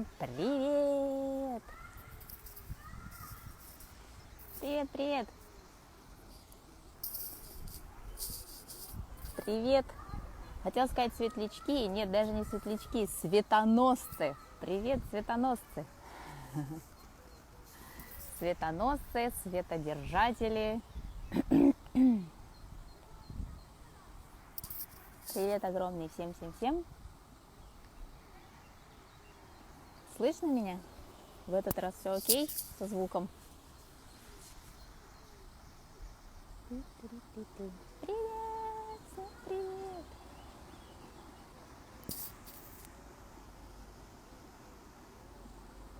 Всем привет! Привет, привет! Привет! Хотела сказать светлячки, нет, даже не светлячки, светоносцы. Привет, светоносцы! Светоносцы, светодержатели. Привет огромный всем-всем-всем. Слышно меня? В этот раз все окей со звуком? Привет, всем привет!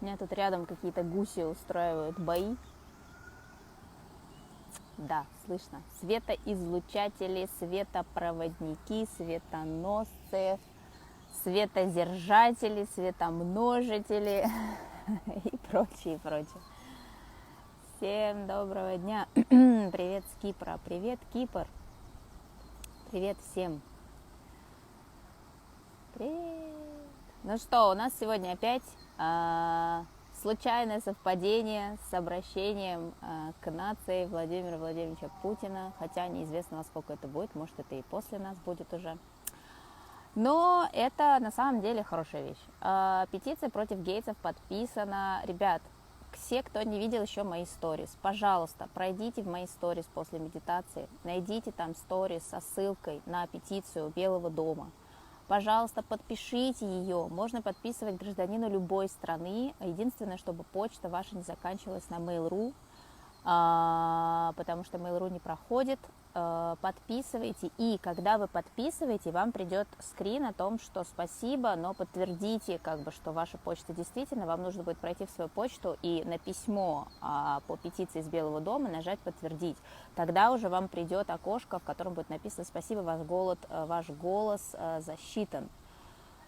У меня тут рядом какие-то гуси устраивают бои. Да, слышно. Светоизлучатели, светопроводники, светоносцы, светодержатели, светомножители и прочее, прочее. Всем доброго дня. Привет с Кипра. Привет, Кипр. Привет всем. Привет. Ну что, у нас сегодня опять случайное совпадение с обращением к нации Владимира Владимировича Путина, хотя неизвестно, насколько это будет, может, это и после нас будет уже. Но это на самом деле хорошая вещь. Петиция против гейтсов подписана. Ребят, все, кто не видел еще мои сторис, пожалуйста, пройдите в мои сторис после медитации, найдите там сторис со ссылкой на петицию Белого дома. Пожалуйста, подпишите ее. Можно подписывать гражданину любой страны. Единственное, чтобы почта ваша не заканчивалась на Mail.ru, потому что Mail.ru не проходит. Подписывайте. И когда вы подписываете, вам придет скрин о том, что спасибо, но подтвердите, что ваша почта действительно. Вам нужно будет пройти в свою почту и на письмо по петиции из Белого дома нажать «Подтвердить». Тогда уже вам придет окошко, в котором будет написано «Спасибо, ваш голос засчитан».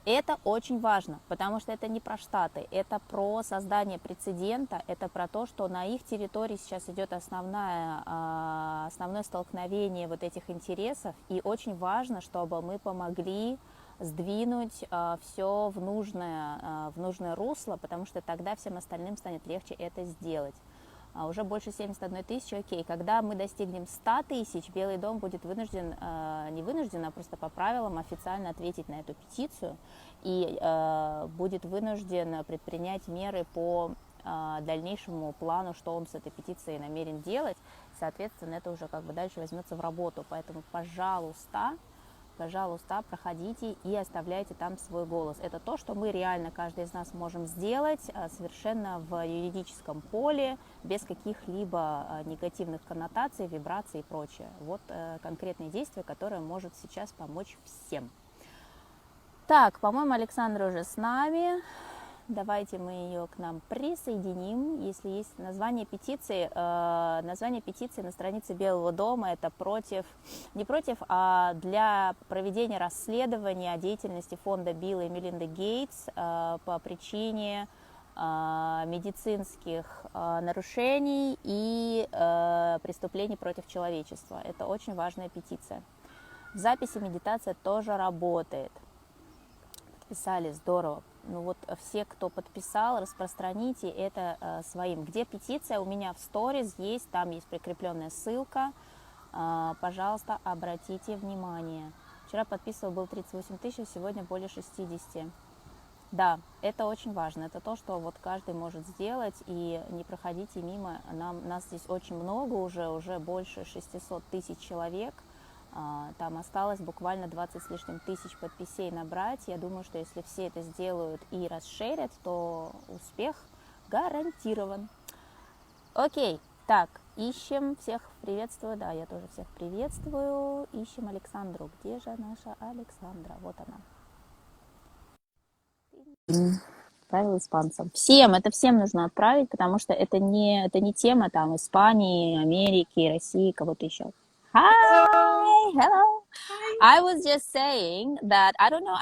Это очень важно, потому что это не про Штаты, это про создание прецедента, это про то, что на их территории сейчас идет основное столкновение вот этих интересов, и очень важно, чтобы мы помогли сдвинуть все в нужное русло, потому что тогда всем остальным станет легче это сделать. Уже больше 71 тысячи, окей. Когда мы достигнем 100 тысяч, Белый дом будет вынужден, не вынужден, а просто по правилам официально ответить на эту петицию и будет вынужден предпринять меры по дальнейшему плану, что он с этой петицией намерен делать. Соответственно, это уже дальше возьмется в работу. Поэтому, пожалуйста, проходите и оставляйте там свой голос. Это то, что мы реально, каждый из нас, можем сделать совершенно в юридическом поле, без каких-либо негативных коннотаций, вибраций и прочее. Вот конкретные действия, которые может сейчас помочь всем. Так, по-моему, Александра уже с нами. Давайте мы ее к нам присоединим. Если есть название петиции на странице Белого дома, это для проведения расследования о деятельности фонда Билла и Мелинды Гейтс по причине медицинских нарушений и преступлений против человечества. Это очень важная петиция. В записи медитация тоже работает. Подписали, здорово. Ну вот все, кто подписал, распространите это своим. Где петиция? У меня в сторис есть, там есть прикрепленная ссылка. Пожалуйста, обратите внимание. Вчера подписывал, был 38 тысяч, сегодня более 60. Да, это очень важно. Это то, что вот каждый может сделать, и не проходите мимо. Нас здесь очень много, уже больше 600 тысяч человек. Там осталось буквально 20 с лишним тысяч подписей набрать. Я думаю, что если все это сделают и расширят, то успех гарантирован. Окей, так, ищем, всех приветствую. Да, я тоже всех приветствую. Ищем Александру. Где же наша Александра? Вот она. Отправил испанцам. Это всем нужно отправить, потому что это не тема там Испании, Америки, России, кого-то еще. Hi, hello. Hi. I was just saying that I don't know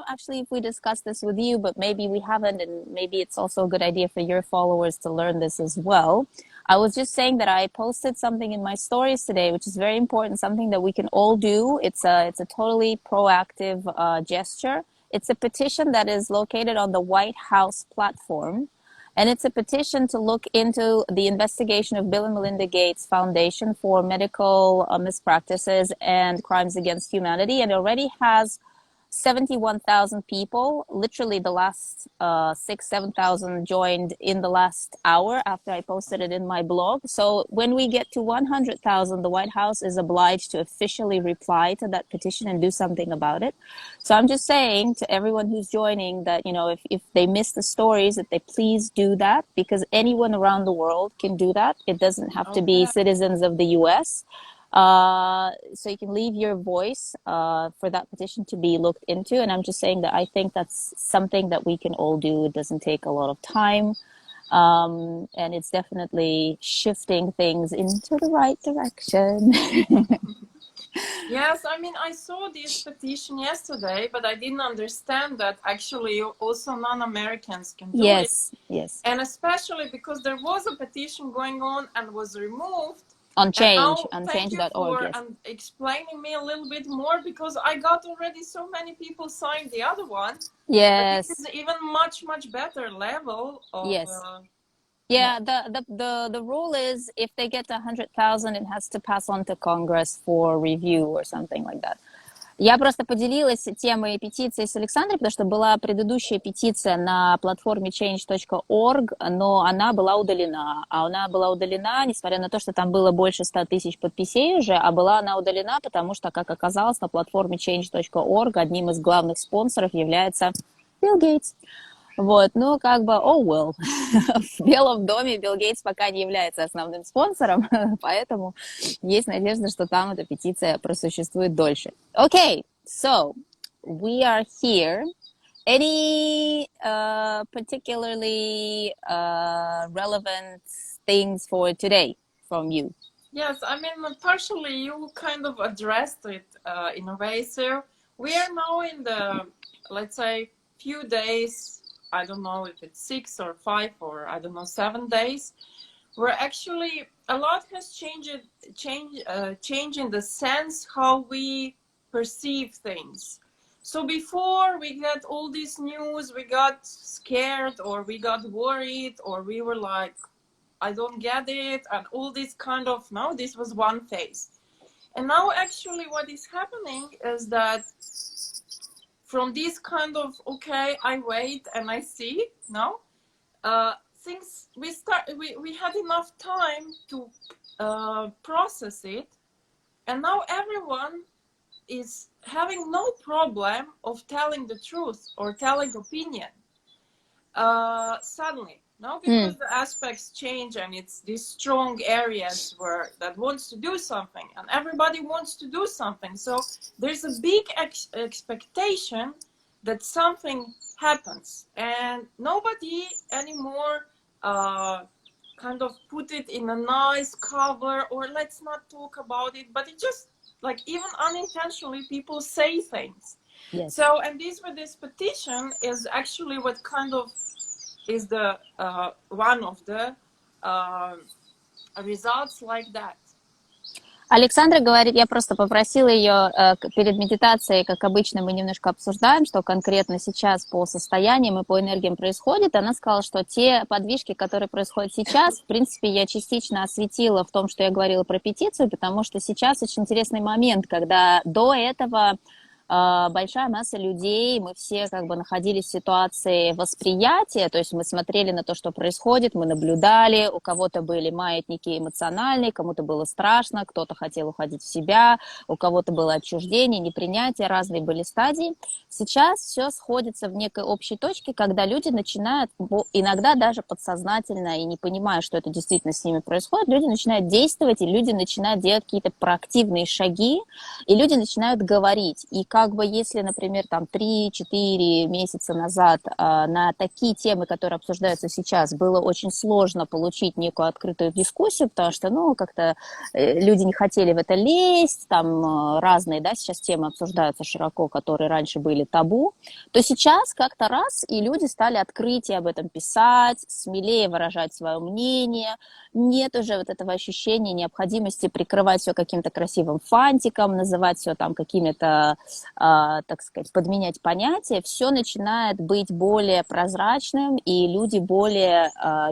actually if we discussed this with you, but maybe we haven't, and maybe it's also a good idea for your followers to learn this as well. I was just saying that I posted something in my stories today, which is very important, something that we can all do. It's a totally proactive gesture. It's a petition that is located on the White House platform. And it's a petition to look into the investigation of Bill and Melinda Gates Foundation for medical mispractices and crimes against humanity. And it already has 71,000 people. Literally the last 7,000 joined in the last hour after I posted it in my blog. So when we get to 100,000, the White House is obliged to officially reply to that petition and do something about it. So I'm just saying to everyone who's joining that, you know, if they miss the stories, that they please do that, because anyone around the world can do that. It doesn't have to be citizens of the US. So you can leave your voice for that petition to be looked into. And I'm just saying that I think that's something that we can all do. It doesn't take a lot of time. And it's definitely shifting things into the right direction. Yes, I mean, I saw this petition yesterday, but I didn't understand that actually also non-Americans can do it. Yes. And especially because there was a petition going on and was removed. On change, on change.org. Yes. And explaining me a little bit more, because I got already so many people signed the other one. Yes. But this is even much better level of. Yes. The rule is if they get to 100,000, it has to pass on to Congress for review or something like that. Я просто поделилась темой петиции с Александрой, потому что была предыдущая петиция на платформе change.org, но она была удалена. А она была удалена, несмотря на то, что там было больше 100 тысяч подписей уже, а была она удалена, потому что, как оказалось, на платформе change.org одним из главных спонсоров является Билл Гейтс. Вот, ну, как бы, well. В Белом доме Билл Гейтс пока не является основным спонсором, поэтому есть надежда, что там эта петиция просуществует дольше. Okay, so we are here. Any particularly relevant things for today from you? Yes, I mean, partially you kind of addressed it in a way. So we are now in the, let's say, few days, I don't know if it's 6 or 5 or I don't know 7 days, where actually a lot has changed in the sense how we perceive things. So before we got all this news, we got scared or we got worried or we were like, I don't get it, and all this kind of, no, this was one phase. And now actually what is happening is that from this kind of, okay, I wait and I see, no, things, we had enough time to process it, and now everyone is having no problem of telling the truth or telling opinion suddenly, no, because the aspects change and it's these strong areas where that wants to do something and everybody wants to do something. So there's a big expectation that something happens, and nobody anymore kind of put it in a nice cover or let's not talk about it, but it just like even unintentionally people say things. Yes. So, and this petition is actually what kind of is the one of the results like that. Александра говорит, я просто попросила ее перед медитацией, как обычно, мы немножко обсуждаем, что конкретно сейчас по состояниям и по энергиям происходит. Она сказала, что те подвижки, которые происходят сейчас, в принципе, я частично осветила в том, что я говорила про петицию, потому что сейчас очень интересный момент, когда до этого большая масса людей, мы все как бы находились в ситуации восприятия, то есть мы смотрели на то, что происходит, мы наблюдали, у кого-то были маятники эмоциональные, кому-то было страшно, кто-то хотел уходить в себя, у кого-то было отчуждение, непринятие, разные были стадии. Сейчас все сходится в некой общей точке, когда люди начинают, иногда даже подсознательно и не понимая, что это действительно с ними происходит, люди начинают действовать, и люди начинают делать какие-то проактивные шаги, и люди начинают говорить. И как бы если, например, там 3-4 месяца назад на такие темы, которые обсуждаются сейчас, было очень сложно получить некую открытую дискуссию, потому что, ну, как-то люди не хотели в это лезть, там разные, да, сейчас темы обсуждаются широко, которые раньше были табу, то сейчас как-то раз, и люди стали открытие об этом писать, смелее выражать свое мнение, нет уже вот этого ощущения необходимости прикрывать все каким-то красивым фантиком, называть все там какими-то так сказать, подменять понятия, все начинает быть более прозрачным, и люди более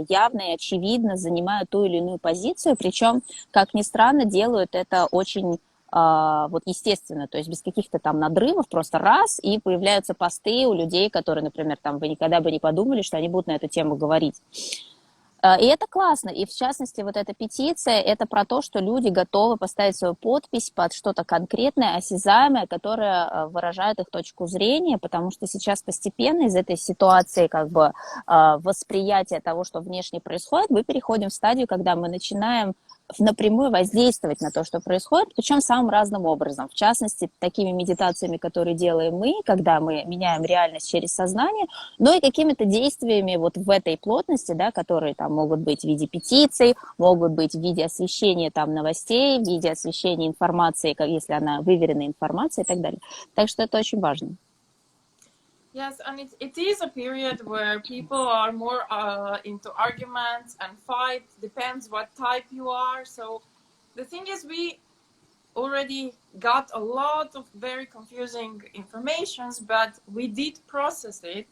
явно и очевидно занимают ту или иную позицию, причем, как ни странно, делают это очень вот естественно, то есть без каких-то там надрывов, просто раз, и появляются посты у людей, которые, например, там вы никогда бы не подумали, что они будут на эту тему говорить. И это классно, и в частности вот эта петиция, это про то, что люди готовы поставить свою подпись под что-то конкретное, осязаемое, которое выражает их точку зрения, потому что сейчас постепенно из этой ситуации как бы восприятия того, что внешне происходит, мы переходим в стадию, когда мы начинаем напрямую воздействовать на то, что происходит, причем самым разным образом. В частности, такими медитациями, которые делаем мы, когда мы меняем реальность через сознание, но и какими-то действиями вот в этой плотности, да, которые там могут быть в виде петиций, могут быть в виде освещения там новостей, в виде освещения информации, если она выверенная информация и так далее. Так что это очень важно. Yes, and it is a period where people are more into arguments and fight, depends what type you are. So the thing is, we already got a lot of very confusing informations, but we did process it.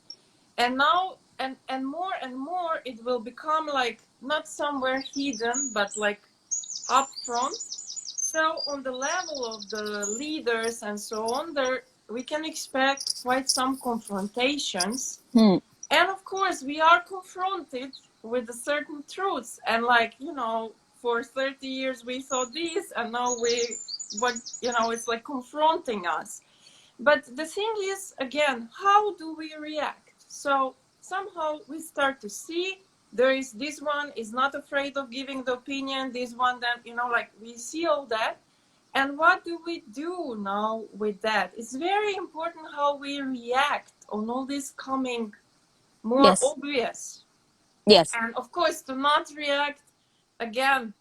And now, and more, it will become like not somewhere hidden, but like up front. So on the level of the leaders and so on, we can expect quite some confrontations. And of course, we are confronted with certain truths. And like, you know, for 30 years we thought this, and now it's like confronting us. But the thing is, again, how do we react? So somehow we start to see this one is not afraid of giving the opinion, this one, then, you know, like we see all that. And what do we do now with that? It's very important how we react on all this coming more obvious. Yes. And of course, to not react, again,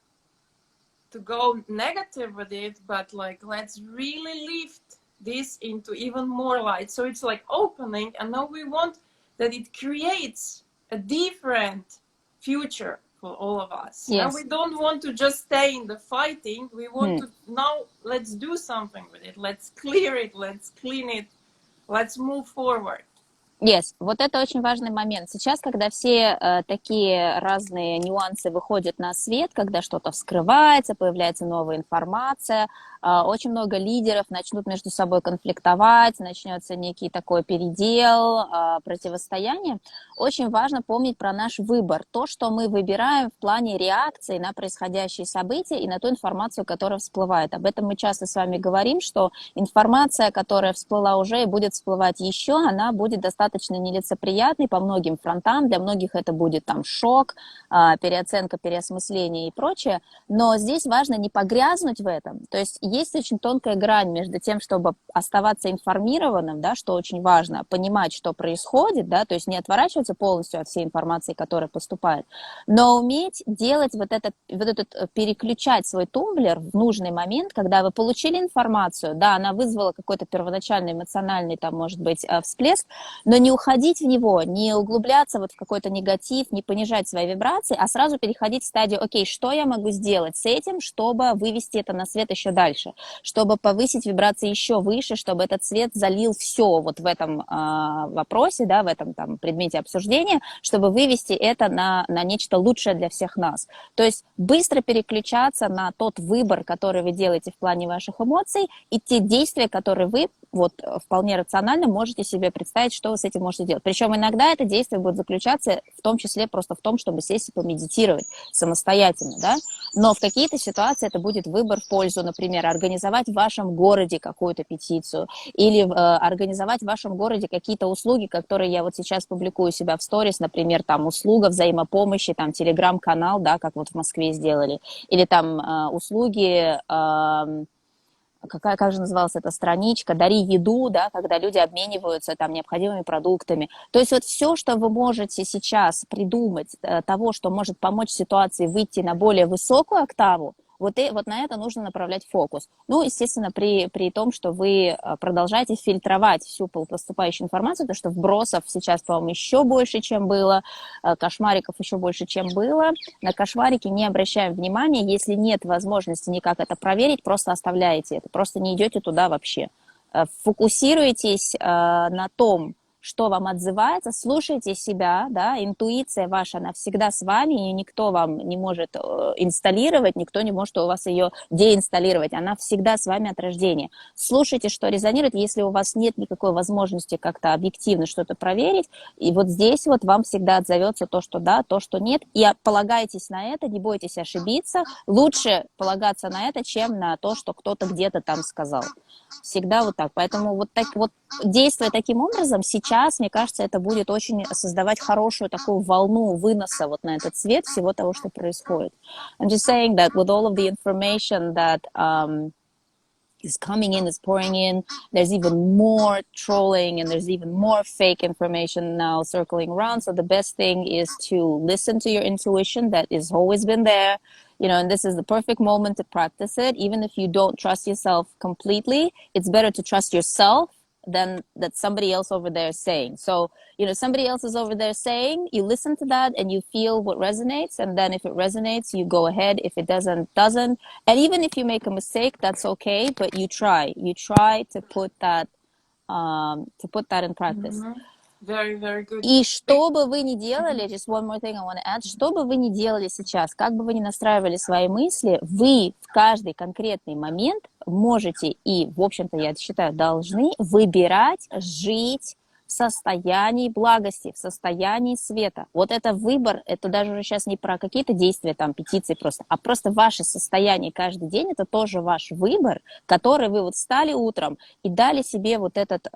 to go negative with it, but like, let's really lift this into even more light. So it's like opening, and now we want that it creates a different future for all of us. Yes. And we don't want to just stay in the fighting. We want to now, let's do something with it. Let's clear it. Let's clean it. Let's move forward. Yes, вот это очень важный момент. Сейчас, когда все такие разные нюансы выходят на свет, когда что-то вскрывается, появляется новая информация, очень много лидеров начнут между собой конфликтовать, начнется некий такой передел, противостояние. Очень важно помнить про наш выбор, то, что мы выбираем в плане реакции на происходящие события и на ту информацию, которая всплывает. Об этом мы часто с вами говорим, что информация, которая всплыла уже и будет всплывать еще, она будет достаточно нелицеприятной по многим фронтам. Для многих это будет там шок, переоценка, переосмысление и прочее. Но здесь важно не погрязнуть в этом. То есть есть очень тонкая грань между тем, чтобы оставаться информированным, да, что очень важно, понимать, что происходит, да, то есть не отворачиваться полностью от всей информации, которая поступает, но уметь делать вот этот переключать свой тумблер в нужный момент, когда вы получили информацию, да, она вызвала какой-то первоначальный эмоциональный, там, может быть, всплеск, но не уходить в него, не углубляться вот в какой-то негатив, не понижать свои вибрации, а сразу переходить в стадию, окей, что я могу сделать с этим, чтобы вывести это на свет еще дальше, чтобы повысить вибрации еще выше, чтобы этот свет залил все вот в этом вопросе, да, в этом там предмете обсуждения, чтобы вывести это на нечто лучшее для всех нас. То есть быстро переключаться на тот выбор, который вы делаете в плане ваших эмоций, и те действия, которые вы вот вполне рационально можете себе представить, что вы с этим можете делать. Причем иногда это действие будет заключаться в том числе просто в том, чтобы сесть и помедитировать самостоятельно, да, но в какие-то ситуации это будет выбор в пользу, например, организовать в вашем городе какую-то петицию или организовать в вашем городе какие-то услуги, которые я вот сейчас публикую у себя в сторис, например, там услуга взаимопомощи, там телеграм-канал, да, как вот в Москве сделали, или там услуги, как же называлась эта страничка, «Дари еду», да, когда люди обмениваются там необходимыми продуктами. То есть вот все, что вы можете сейчас придумать, того, что может помочь ситуации выйти на более высокую октаву, вот на это нужно направлять фокус. Ну, естественно, при том, что вы продолжаете фильтровать всю поступающую информацию, потому что вбросов сейчас, по-моему, еще больше, чем было, кошмариков еще больше, чем было. На кошмарики не обращаем внимания, если нет возможности никак это проверить, просто оставляете это, просто не идете туда вообще. фокусируйтесь на том, что вам отзывается, слушайте себя, да, интуиция ваша, она всегда с вами, и никто вам не может инсталлировать, никто не может у вас ее деинсталлировать, она всегда с вами от рождения. Слушайте, что резонирует, если у вас нет никакой возможности как-то объективно что-то проверить, и вот здесь вот вам всегда отзовется то, что да, то, что нет, и полагайтесь на это, не бойтесь ошибиться, лучше полагаться на это, чем на то, что кто-то где-то там сказал. Всегда вот так, поэтому вот так вот, действуя таким образом, сейчас, мне кажется, это будет очень создавать хорошую такую волну выноса вот на этот свет всего того, что происходит. I'm just saying that with all of the information that is coming in, is pouring in, there's even more trolling and there's even more fake information now circling around. So the best thing is to listen to your intuition that has always been there, you know, and this is the perfect moment to practice it. Even if you don't trust yourself completely, it's better to trust yourself than that somebody else over there is saying. So, you know, somebody else is over there saying, you listen to that and you feel what resonates. And then if it resonates, you go ahead. If it doesn't. And even if you make a mistake, that's okay. But you try to put that in practice. Mm-hmm. Very, very good. И что бы вы ни делали, just one more thing I want to add, что бы вы ни делали сейчас, как бы вы ни настраивали свои мысли, вы в каждый конкретный момент можете и, в общем-то, я считаю, должны выбирать жить в состоянии благости, в состоянии света. Вот это выбор, это даже уже сейчас не про какие-то действия, там, петиции просто, а просто ваше состояние каждый день, это тоже ваш выбор, который вы вот встали утром и дали себе вот этот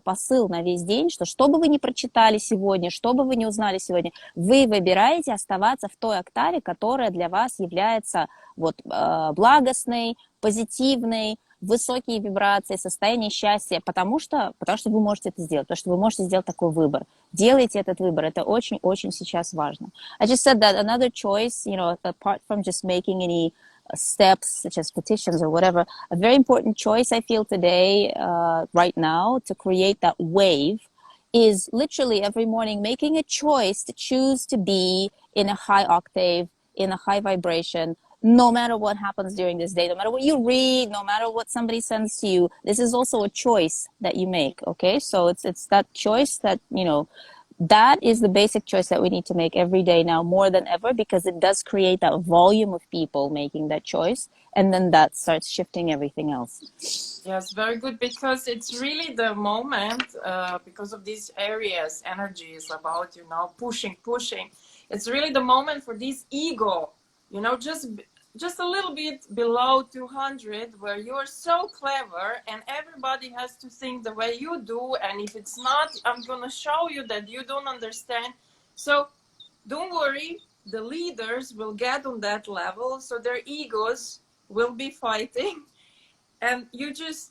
посыл на весь день, что бы вы ни прочитали сегодня, что бы вы ни узнали сегодня, вы выбираете оставаться в той октаве, которая для вас является вот благостной, позитивной, высокие вибрации, состояние счастья, потому что вы можете это сделать, потому что вы можете сделать такой выбор. Делайте этот выбор, это очень-очень сейчас важно. I just said that another choice, you know, apart from just making any steps such as petitions or whatever, a very important choice I feel today, right now, to create that wave is literally every morning making a choice to choose to be in a high octave, in a high vibration, no matter what happens during this day, no matter what you read, no matter what somebody sends to you, this is also a choice that you make, okay? So it's that choice that, you know, that is the basic choice that we need to make every day now more than ever, because it does create that volume of people making that choice, and then that starts shifting everything else. Yes, very good, because it's really the moment, because of these areas, energy is about, you know, pushing. It's really the moment for this ego, you know, just a little bit below 200, where you're so clever and everybody has to think the way you do, and if it's not, I'm gonna show you that you don't understand. So don't worry, the leaders will get on that level, so their egos will be fighting, and you just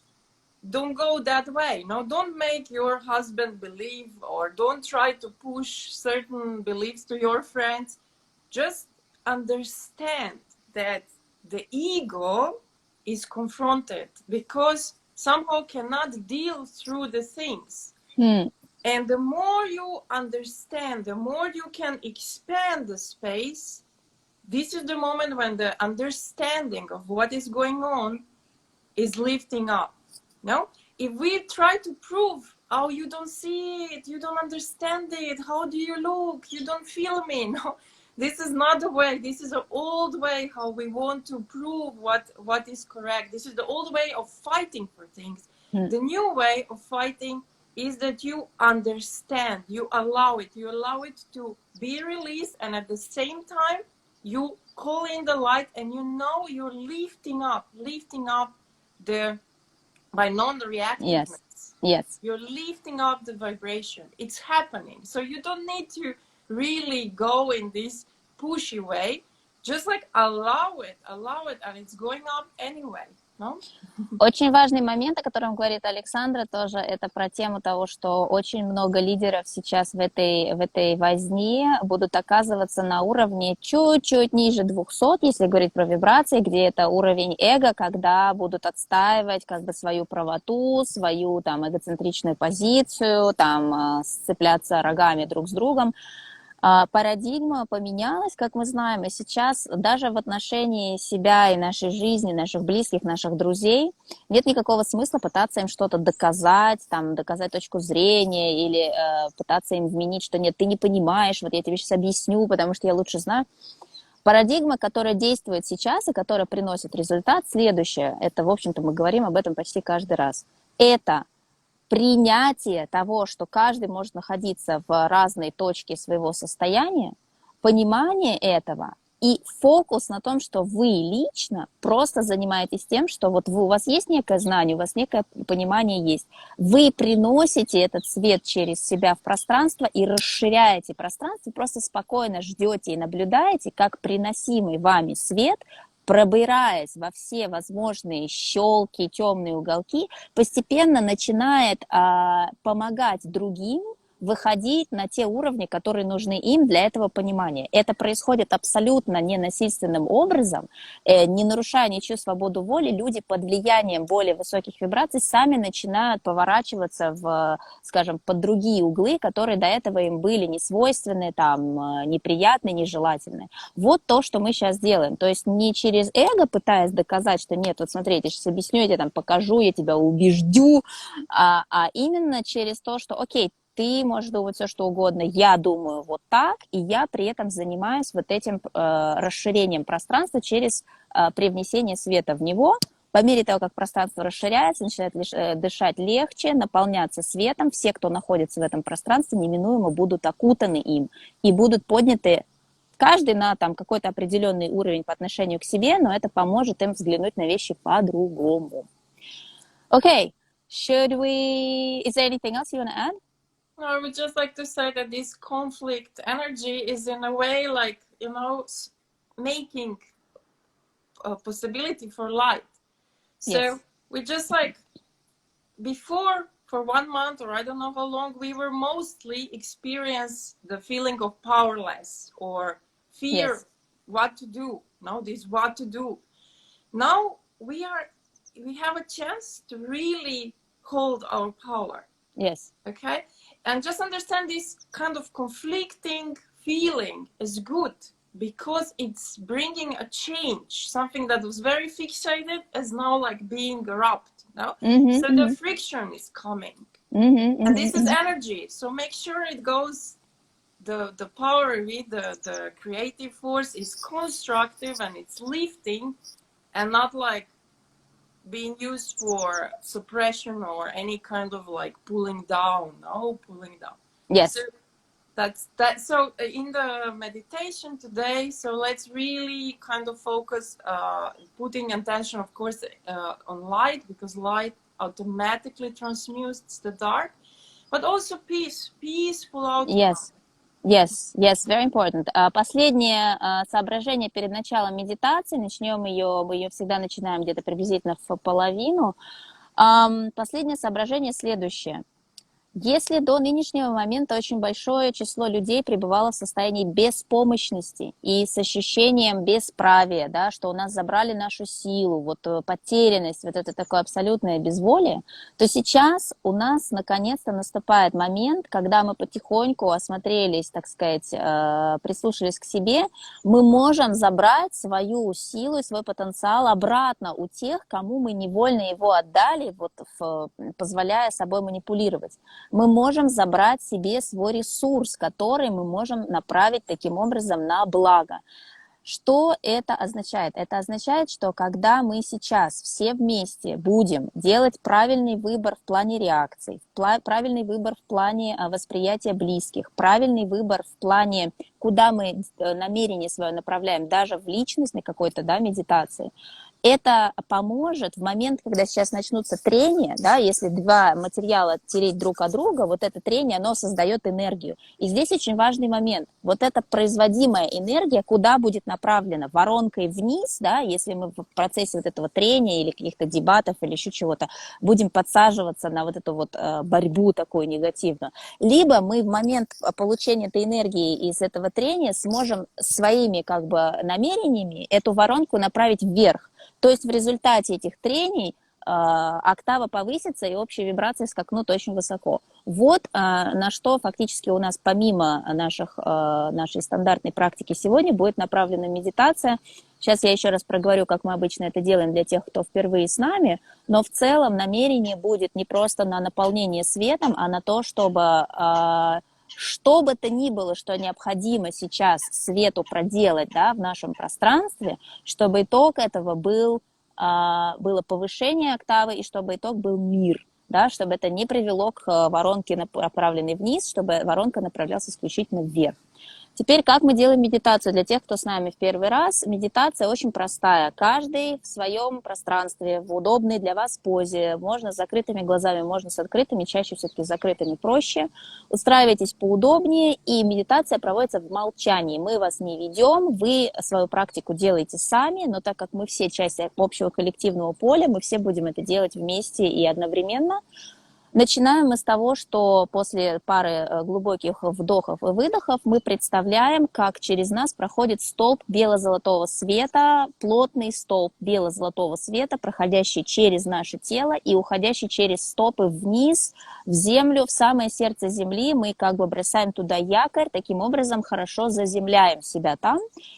don't go that way. No, don't make your husband believe, or don't try to push certain beliefs to your friends. Just understand that the ego is confronted because somehow cannot deal through the things. And the more you understand, the more you can expand the space. This is the moment when the understanding of what is going on is lifting up. No? If we try to prove, oh, you don't see it, you don't understand it, how do you look, you don't feel me, no? This is not the way. This is the old way how we want to prove what is correct. This is the old way of fighting for things. The new way of fighting is that you understand, you allow it to be released, and at the same time, you call in the light, and you know you're lifting up the, by non-reactiveness. Yes. You're lifting up the vibration. It's happening. So you don't need to really go in this pushy way, just like allow it, and it's going up anyway, no? Очень важный момент, о котором говорит Александра, тоже это про тему того, что очень много лидеров сейчас в этой возне будут оказываться на уровне чуть-чуть ниже 200, если говорить про вибрации, где это уровень эго, когда будут отстаивать как бы свою правоту, свою там эгоцентричную позицию, там сцепляться рогами друг с другом. Парадигма поменялась, как мы знаем, и сейчас даже в отношении себя и нашей жизни, наших близких, наших друзей нет никакого смысла пытаться им что-то доказать, там, доказать точку зрения или пытаться им вменить, что нет, ты не понимаешь, вот я тебе сейчас объясню, потому что я лучше знаю. Парадигма, которая действует сейчас и которая приносит результат, следующая, это, в общем-то, мы говорим об этом почти каждый раз, это принятие того, что каждый может находиться в разной точке своего состояния, понимание этого и фокус на том, что вы лично просто занимаетесь тем, что вот у вас есть некое знание, у вас некое понимание есть. Вы приносите этот свет через себя в пространство и расширяете пространство, просто спокойно ждете и наблюдаете, как приносимый вами свет, пробираясь во все возможные щелки, темные уголки, постепенно начинает помогать другим выходить на те уровни, которые нужны им для этого понимания. Это происходит абсолютно ненасильственным образом, не нарушая ничью свободу воли. Люди под влиянием более высоких вибраций сами начинают поворачиваться в, скажем, под другие углы, которые до этого им были несвойственны, там, неприятны, нежелательны. Вот то, что мы сейчас делаем. То есть не через эго, пытаясь доказать, что нет, вот смотри, я сейчас объясню, я тебе там покажу, я тебя убеждю, а именно через то, что окей, ты можешь думать все, что угодно, я думаю вот так, и я при этом занимаюсь вот этим расширением пространства через привнесение света в него. По мере того, как пространство расширяется, начинает дышать легче, наполняться светом, все, кто находится в этом пространстве, неминуемо будут окутаны им и будут подняты каждый на там какой-то определенный уровень по отношению к себе, но это поможет им взглянуть на вещи по-другому. Okay, is there anything else you want to add? I would just like to say that this conflict energy is in a way like, making a possibility for light. So Yes. we just like, before, for 1 month or I don't know how long, we were mostly experience the feeling of powerless or fear, Yes. what to do. No, this what to do. Now we have a chance to really hold our power. Yes. Okay? And just understand this kind of conflicting feeling is good because it's bringing a change. Something that was very fixated is now like being wrapped. No? So the friction is coming. And this is energy. So make sure it goes, the power with the creative force is constructive and it's lifting and not like being used for suppression or any kind of like pulling down. Yes. So that's that. So in the meditation today, so let's really kind of focus, putting attention, of course, on light, because light automatically transmutes the dark, but also peaceful outcome. Yes, very important. Последнее соображение перед началом медитации, мы ее всегда начинаем где-то приблизительно в половину. Последнее соображение следующее. Если до нынешнего момента очень большое число людей пребывало в состоянии беспомощности и с ощущением бесправия, да, что у нас забрали нашу силу, вот потерянность, вот это такое абсолютное безволие, то сейчас у нас наконец-то наступает момент, когда мы потихоньку осмотрелись, так сказать, прислушались к себе, мы можем забрать свою силу и свой потенциал обратно у тех, кому мы невольно его отдали, вот, позволяя собой манипулировать. Мы можем забрать себе свой ресурс, который мы можем направить таким образом на благо. Что это означает? Это означает, что когда мы сейчас все вместе будем делать правильный выбор в плане реакций, правильный выбор в плане восприятия близких, правильный выбор в плане, куда мы намерение свое направляем, даже в личностной какой-то, да, медитации, это поможет в момент, когда сейчас начнутся трения, да, если два материала тереть друг от друга, вот это трение, оно создает энергию. И здесь очень важный момент. Вот эта производимая энергия, куда будет направлена? Воронкой вниз, да, если мы в процессе вот этого трения или каких-то дебатов или еще чего-то будем подсаживаться на вот эту вот борьбу такую негативную. Либо мы в момент получения этой энергии из этого трения сможем своими как бы намерениями эту воронку направить вверх. То есть в результате этих трений октава повысится и общие вибрации скакнут очень высоко. Вот на что фактически у нас помимо нашей стандартной практики сегодня будет направлена медитация. Сейчас я еще раз проговорю, как мы обычно это делаем для тех, кто впервые с нами, но в целом намерение будет не просто на наполнение светом, а на то, чтобы что бы то ни было, что необходимо сейчас свету проделать, да, в нашем пространстве, чтобы итог этого было повышение октавы, и чтобы итог был мир, да, чтобы это не привело к воронке, направленной вниз, чтобы воронка направлялась исключительно вверх. Теперь, как мы делаем медитацию? Для тех, кто с нами в первый раз, медитация очень простая. Каждый в своем пространстве, в удобной для вас позе. Можно с закрытыми глазами, можно с открытыми, чаще все-таки с закрытыми проще. Устраивайтесь поудобнее, и медитация проводится в молчании. Мы вас не ведем, вы свою практику делаете сами, но так как мы все часть общего коллективного поля, мы все будем это делать вместе и одновременно. Начинаем мы с того, что после пары глубоких вдохов и выдохов мы представляем, как через нас проходит столб бело-золотого света, плотный столб бело-золотого света, проходящий через наше тело и уходящий через стопы вниз, в землю, в самое сердце земли. Мы как бы бросаем туда якорь, таким образом хорошо заземляем себя там.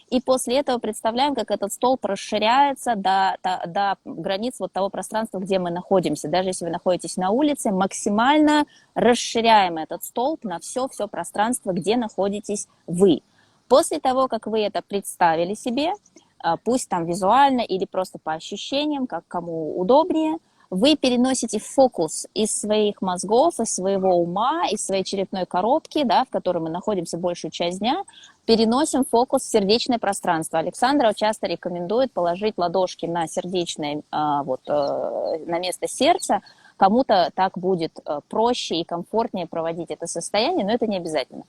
И после этого представляем, как этот столб расширяется до границ вот того пространства, где мы находимся. Даже если вы находитесь на улице, максимально расширяем этот столб на все пространство, где находитесь вы. После того, как вы это представили себе, пусть там визуально или просто по ощущениям, как кому удобнее, вы переносите фокус из своих мозгов, из своего ума, из своей черепной коробки, да, в которой мы находимся большую часть дня, переносим фокус в сердечное пространство. Александра часто рекомендует положить ладошки на сердечное, на место сердца. Кому-то так будет проще и комфортнее проводить это состояние, но это не обязательно.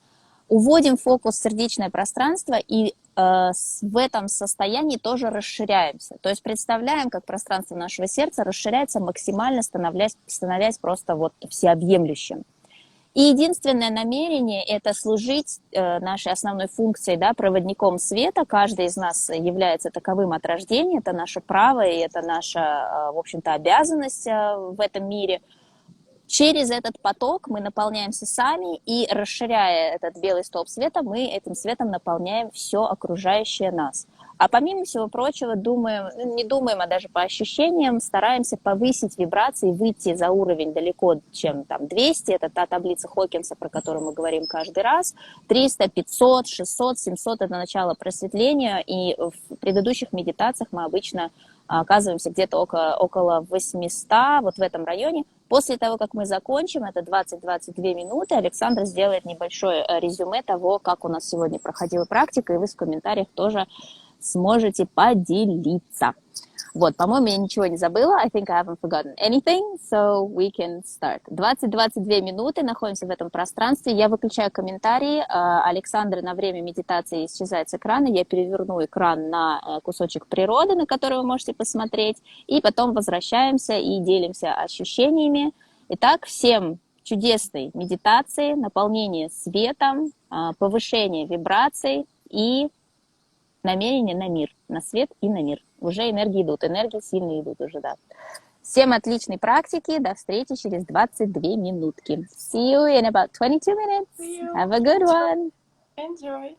Уводим фокус в сердечное пространство и в этом состоянии тоже расширяемся. То есть представляем, как пространство нашего сердца расширяется максимально, становясь просто вот всеобъемлющим. И единственное намерение – это служить нашей основной функцией, да, проводником света. Каждый из нас является таковым от рождения, это наше право и это наша, в общем-то, обязанность в этом мире. Через этот поток мы наполняемся сами, и расширяя этот белый столб света, мы этим светом наполняем все окружающее нас. А помимо всего прочего, не думаем, а даже по ощущениям, стараемся повысить вибрации, выйти за уровень далеко, чем там 200, это та таблица Хокинса, про которую мы говорим каждый раз, 300, 500, 600, 700 – это начало просветления, и в предыдущих медитациях мы обычно оказываемся где-то около 800, вот в этом районе. После того, как мы закончим, это 20-22 минуты, Александр сделает небольшое резюме того, как у нас сегодня проходила практика, и вы в комментариях тоже сможете поделиться. Вот, по-моему, я ничего не забыла. I think I haven't forgotten anything, so we can start. 20-22 минуты находимся в этом пространстве. Я выключаю комментарии. Александр на время медитации исчезает с экрана. Я переверну экран на кусочек природы, на который вы можете посмотреть. И потом возвращаемся и делимся ощущениями. Итак, всем чудесной медитации, наполнения светом, повышения вибраций и намерение на мир, на свет и на мир. Уже энергии идут, энергии сильно идут уже, да. Всем отличной практики, до встречи через 22 минутки. See you in about 22 minutes. Have a good one. Enjoy.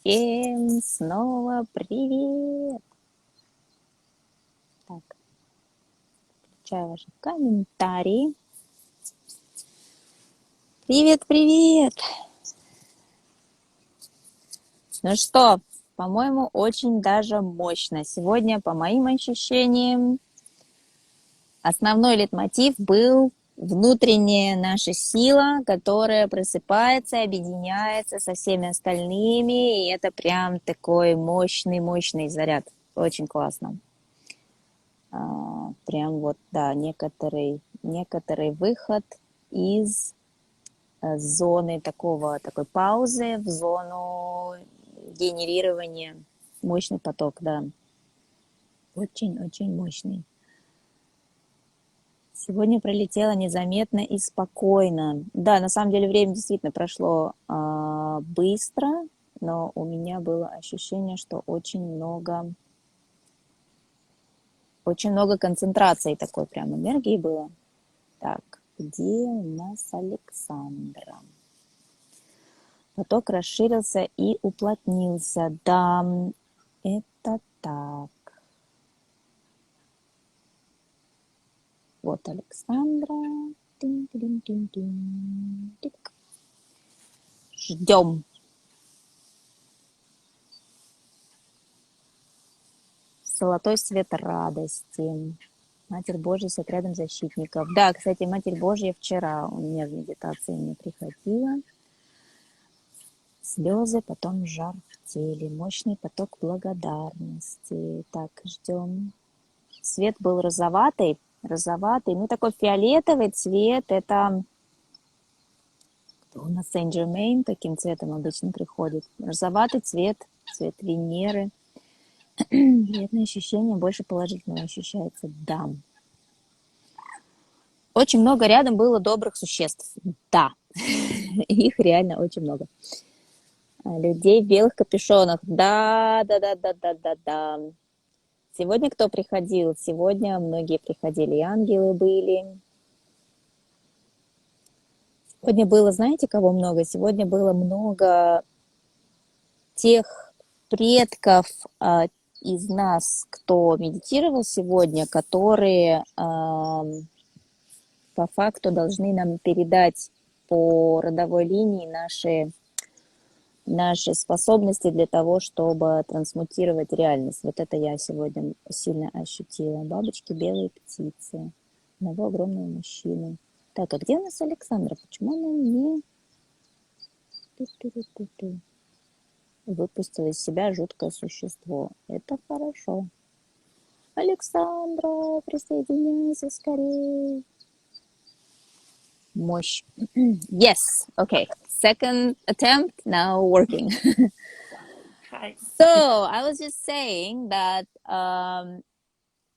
Всем снова привет! Так, включаю ваши комментарии. Привет, привет! Ну что, по-моему, очень даже мощно. Сегодня, по моим ощущениям, основной лейтмотив был внутренняя наша сила, которая просыпается, объединяется со всеми остальными, и это прям такой мощный заряд. Очень классно. Прям вот, да, некоторый выход из зоны такой паузы в зону генерирования. Мощный поток, да. Очень мощный. Сегодня пролетело незаметно и спокойно. Да, на самом деле время действительно прошло быстро, но у меня было ощущение, что очень много концентрации такой прям энергии было. Так, где у нас Александра? Поток расширился и уплотнился. Да, это так. Вот Александра. Ждем. Золотой свет радости. Матерь Божья с отрядом защитников. Да, кстати, Матерь Божья вчера у меня в медитации не приходила. Слезы, потом жар в теле. Мощный поток благодарности. Так, ждем. Свет был розоватый, ну такой фиолетовый цвет, это у нас Сен-Жермейн таким цветом обычно приходит. Розоватый цвет Венеры. Приятное ощущение, больше положительного ощущается, да. Очень много рядом было добрых существ, да, их реально очень много. Людей в белых капюшонах, да. Сегодня кто приходил? Сегодня многие приходили, и ангелы были. Сегодня было, знаете, кого много? Сегодня было много тех предков из нас, кто медитировал сегодня, которые по факту должны нам передать по родовой линии наши способности для того, чтобы трансмутировать реальность. Вот это я сегодня сильно ощутила. Бабочки, белые птицы, одного огромного мужчину. Так, а где у нас Александра? Почему она не выпустила из себя жуткое существо? Это хорошо. Александра, присоединяйся скорее. Мощь. Yes, okay. Second attempt, now working. Hi. So I was just saying that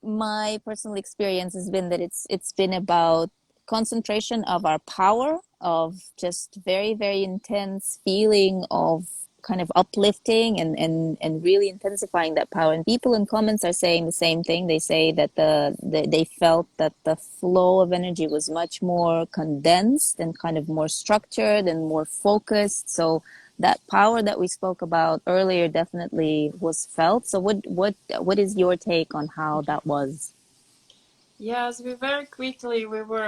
my personal experience has been that it's been about concentration of our power, of just very intense feeling of kind of uplifting and really intensifying that power. And people in comments are saying the same thing. They say that they felt that the flow of energy was much more condensed and kind of more structured and more focused. So that power that we spoke about earlier definitely was felt. So what is your take on how that was? Yes, we were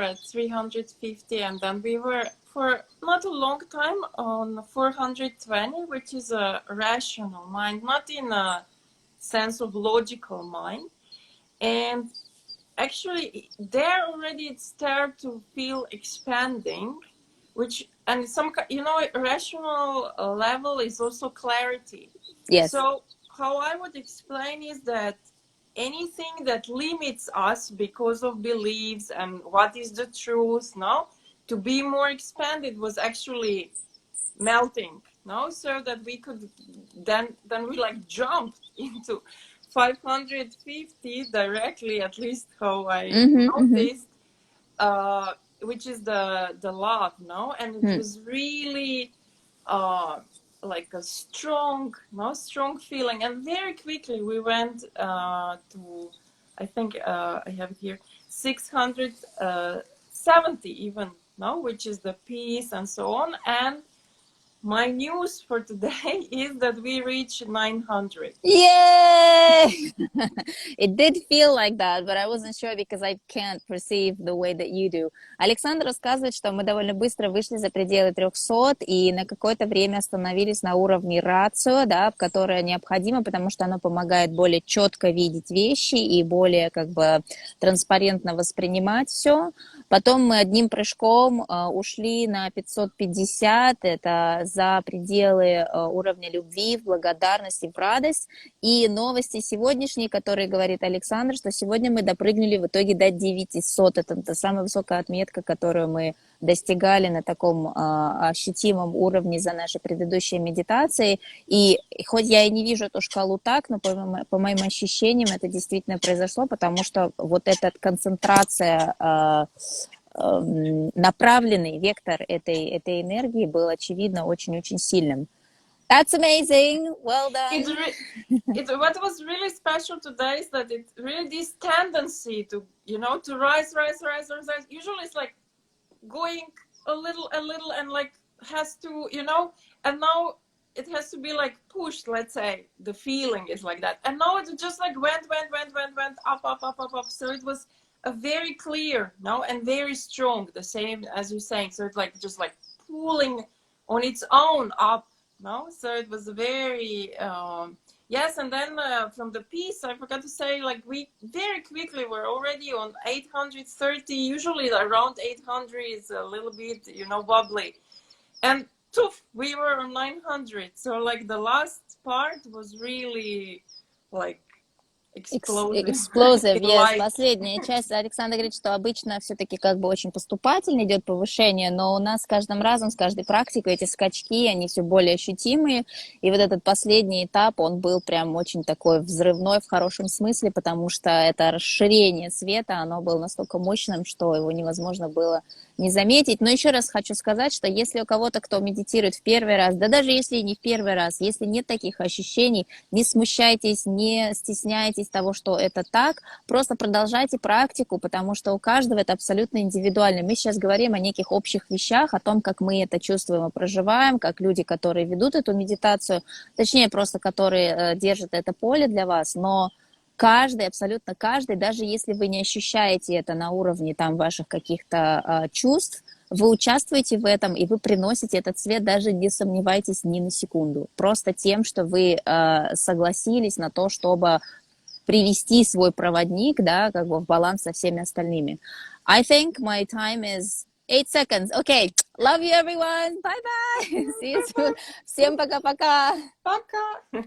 at 350, and then we were for not a long time on 420, which is a rational mind, not in a sense of logical mind. And actually, there already it started to feel expanding, and some, rational level is also clarity. Yes. So how I would explain is that anything that limits us because of beliefs and what is the truth, to be more expanded was actually melting, so that we could then we like jumped into 550 directly, at least how I noticed, which is the love, and it was really like a strong feeling, and very quickly we went to, I think I have it here, 670 even, which is the peace and so on. And my news for today is that we reached 900. Yay! It did feel like that, but I wasn't sure because I can't perceive the way that you do. Александр рассказывает, что мы довольно быстро вышли за пределы 300 и на какое-то время остановились на уровне рацио, да, которое необходимо, потому что оно помогает более четко видеть вещи и более как бы транспарентно воспринимать все. Потом мы одним прыжком ушли на 550, это за пределы уровня любви, в благодарность и в радость. И новости сегодняшние, которые говорит Александр, что сегодня мы допрыгнули в итоге до 900. Это та самая высокая отметка, которую мы достигали на таком ощутимом уровне за наши предыдущие медитации. И хоть я и не вижу эту шкалу так, но по моим ощущениям это действительно произошло, потому что вот эта концентрация, направленный вектор этой энергии был, очевидно, очень-очень сильным. That's amazing. Well done. What was really special today is that it really this tendency to, you know, to rise. Usually it's like going a little, and like has to, you know, and now it has to be like pushed. Let's say the feeling is like that, and now it just like went up. So it was a very clear, no, and very strong. The same as you're saying. So it's like just like pulling on its own up. No, so it was very yes, and then from the piece I forgot to say, like we very quickly we're already on 830. Usually around 800 is a little bit, you know, wobbly, and poof, we were on 900. So like the last part was really like Explosive, yes. Последняя часть, Александр говорит, что обычно все-таки как бы очень поступательно идет повышение, но у нас с каждым разом, с каждой практикой эти скачки, они все более ощутимые, и вот этот последний этап, он был прям очень такой взрывной в хорошем смысле, потому что это расширение света, оно было настолько мощным, что его невозможно было не заметить. Но еще раз хочу сказать, что если у кого-то, кто медитирует в первый раз, да даже если не в первый раз, если нет таких ощущений, не смущайтесь, не стесняйтесь того, что это так, просто продолжайте практику, потому что у каждого это абсолютно индивидуально. Мы сейчас говорим о неких общих вещах, о том, как мы это чувствуем и проживаем, как люди, которые ведут эту медитацию, точнее просто которые держат это поле для вас, но каждый, абсолютно каждый, даже если вы не ощущаете это на уровне там ваших каких-то чувств, вы участвуете в этом, и вы приносите этот свет, даже не сомневайтесь ни на секунду. Просто тем, что вы согласились на то, чтобы привести свой проводник, да, как бы в баланс со всеми остальными. I think my time is 8 seconds. Okay. Love you, everyone. Bye-bye. See you soon. Всем пока-пока. Пока.